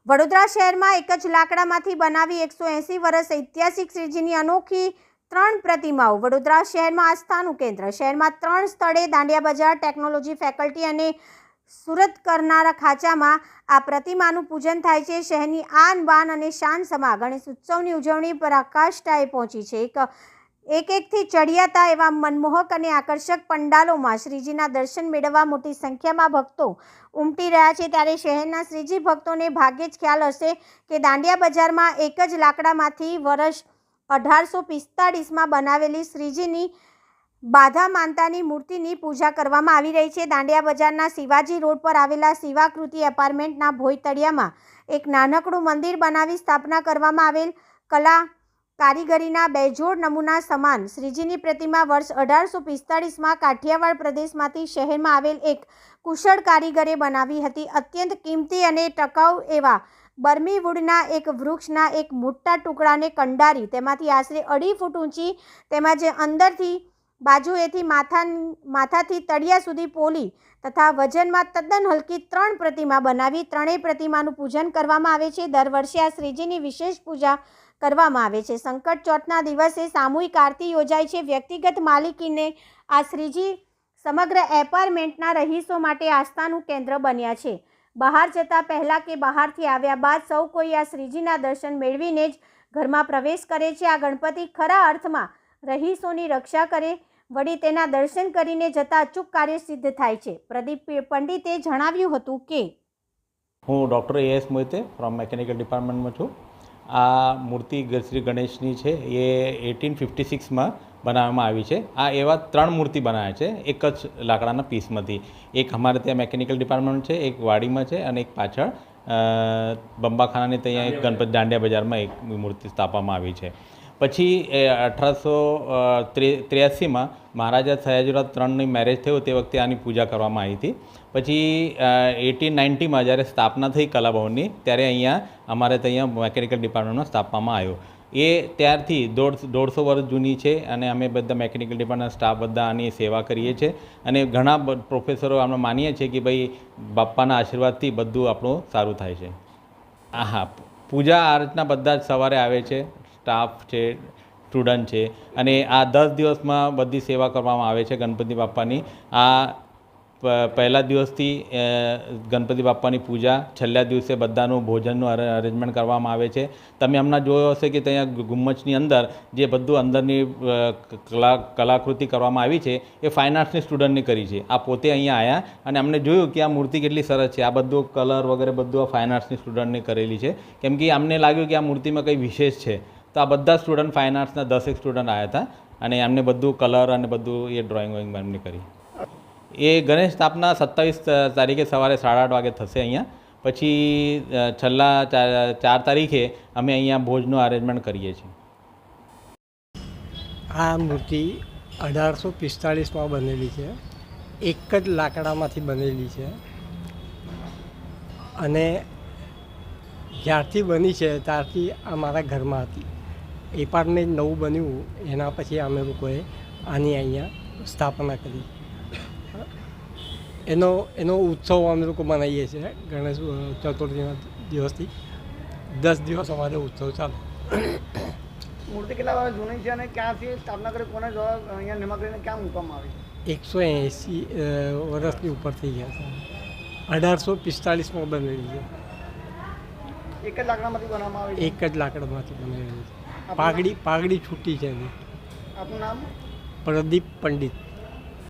વડોદરા શહેરમાં એક જ લાકડામાંથી બનાવી 180 વર્ષ ઐતિહાસિક શ્રીજીની અનોખી 3 પ્રતિમાઓ. વડોદરા શહેરમાં આસ્થાનું કેન્દ્ર. શહેરમાં 3 સ્થળે દાંડિયા બજાર, ટેકનોલોજી ફેકલ્ટી અને સુરત કરનારા ખાંચામાં આ પ્રતિમાનું પૂજન થાય છે. શહેરની આન બાન અને શાન સમા ગણેશ ઉત્સવની ઉજવણી પરાકાષ્ઠાએ પહોંચી છે. એકથી ચડિયાતા એવા મનમોહક અને આકર્ષક પંડાલોમાં શ્રીજીના દર્શન મેળવવા મોટી સંખ્યામાં ભક્તો ઉમટી રહ્યા છે. ત્યારે શહેરના શ્રીજી ભક્તોને ભાગ્યે જ ખ્યાલ હશે કે દાંડિયા બજારમાં એક જ લાકડામાંથી વર્ષ 1845માં બનાવેલી શ્રીજીની બાધા માનતાની મૂર્તિની પૂજા કરવામાં આવી રહી છે. દાંડિયા બજારના શિવાજી રોડ પર આવેલા શિવાકૃતિ એપાર્ટમેન્ટના ભોયતળિયામાં એક નાનકડું મંદિર બનાવી સ્થાપના કરવામાં આવેલ કલા કારીગરીના બેજોડ નમૂના સમાન શ્રીજીની પ્રતિમા વર્ષ 1845માં કાઠિયાવાડ પ્રદેશમાંથી શહેરમાં આવેલ એક કુશળ કારીગરે બનાવી હતી. અત્યંત કિંમતી અને ટકાઉ એવા બર્મી વુડના એક વૃક્ષના એક મોટા ટુકડાને કંડારી તેમાંથી આશરે 2.5 ફૂટ ઊંચી તેમજ અંદરથી બાજુએથી માથાથી તળિયા સુધી પોલી તથા વજનમાં તદ્દન હલકી 3 પ્રતિમા બનાવી ત્રણેય પ્રતિમાનું પૂજન કરવામાં આવે છે. દર વર્ષે આ શ્રીજીની વિશેષ પૂજા કરવામાં આવે છે. સંકટ ચોથના દિવસે સામૂહિક આરતી યોજાય છે. વ્યક્તિગત માલિકીને આ શ્રીજી સમગ્ર એપાર્ટમેન્ટના રહીશો માટે આસ્થાનું કેન્દ્ર બન્યા છે. બહાર જતા પહેલાં કે બહારથી આવ્યા બાદ સૌ કોઈ આ શ્રીજીના દર્શન મેળવીને જ ઘરમાં પ્રવેશ કરે છે. આ ગણપતિ ખરા અર્થમાં રહીશોની રક્ષા કરે વળી તેના દર્શન કરીને જતા અચૂક કાર્ય સિદ્ધ થાય છે. પ્રદીપ પંડિતે જણાવ્યું હતું કે હું doctor A.S. Mohite from mechanical ડિપાર્ટમેન્ટમાં છું. આ મૂર્તિ શ્રી ગણેશની છે એ 1856માં બનાવવામાં આવી છે. આ એવા 3 મૂર્તિ બનાવ્યા છે એક જ લાકડાના પીસમાંથી. એક અમારે ત્યાં મેકેનિકલ ડિપાર્ટમેન્ટ છે, એક વાડીમાં છે અને એક પાછળ બંબાખાનાની ત્યાં એક ગણપતિ દાંડિયા બજારમાં એક મૂર્તિ સ્થાપવામાં આવી છે. પછી 1883માં મહારાજા સયાજીરાવ ત્રણની મેરેજ થયું તે વખતે આની પૂજા કરવામાં આવી હતી. પછી 1890માં જ્યારે સ્થાપના થઈ કલાભવનની ત્યારે અહીંયા અમારે ત્યાં મેકેનિકલ ડિપાર્ટમેન્ટમાં સ્થાપવામાં આવ્યો. એ ત્યારથી 150 વર્ષ જૂની છે અને અમે બધા મેકેનિકલ ડિપાર્ટમેન્ટના સ્ટાફ બધા આની સેવા કરીએ છીએ અને ઘણા પ્રોફેસરો અમે માનીએ છીએ કે ભાઈ બાપ્પાના આશીર્વાદથી બધું આપણું સારું થાય છે. હા, પૂજા અર્ચના બધા જ સવારે આવે છે, સ્ટાફ છે, સ્ટુડન્ટ છે અને આ 10 દિવસમાં બધી સેવા કરવામાં આવે છે ગણપતિ બાપ્પાની. આ પહેલા દિવસથી ગણપતિ બાપ્પાની પૂજા, છેલ્લા દિવસે બધાનું ભોજનનું અરેન્જમેન્ટ કરવામાં આવે છે. તમે હમણાં જોયો હશે કે ત્યાં ગુમ્મચની અંદર જે બધું અંદરની કલાકૃતિ કરવામાં આવી છે એ ફાઇન આર્ટ્સની સ્ટુડન્ટની કરી છે. આ પોતે અહીંયા આવ્યા અને અમને જોયું કે આ મૂર્તિ કેટલી સરસ છે. આ બધું કલર વગેરે બધું આ ફાઇન આર્ટ્સની સ્ટુડન્ટની કરેલી છે કેમ કે અમને લાગ્યું કે આ મૂર્તિમાં કંઈ વિશેષ છે. તો આ બધા સ્ટુડન્ટ ફાઇન આર્ટ્સના 10 સ્ટુડન્ટ આવ્યા હતા અને એમને બધું કલર અને બધું એ ડ્રોઈંગ વોઈંગ એમને કરી. એ ગણેશ સ્થાપના 27 તારીખે સવારે 8:30 વાગે થશે અહીંયા. પછી છેલ્લા 4 તારીખે અમે અહીંયા ભોજનું અરેન્જમેન્ટ કરીએ છીએ. આ મૂર્તિ 1845માં બનેલી છે. એક જ લાકડામાંથી બનેલી છે અને જ્યારથી બની છે ત્યારથી અમારા ઘરમાં હતી. એપાર્ટમેન્ટ નવું બન્યું એના પછી અમે લોકોએ આની અહીંયા સ્થાપના કરી. એનો ઉત્સવ અમે લોકો મનાવીએ છીએ. ગણેશ ચતુર્થીના દિવસથી 10 દિવસ અમારે ઉત્સવ ચાલે. મૂર્તિ કેટલા વર્ષ જૂની છે અને ક્યાંથી સ્થાપના કરી, કોને અહીંયા નિર્માણ કરીને ક્યાં મૂકવામાં આવી? 180 વર્ષની ઉપર થઈ ગયા છે. 1845માં બનેલી છે. એક જ લાકડામાંથી બનાવવામાં આવી? એક જ લાકડામાંથી બનેલી છે. પાઘડી છૂટી છે એની. આપનું નામ? પ્રદીપ પંડિત.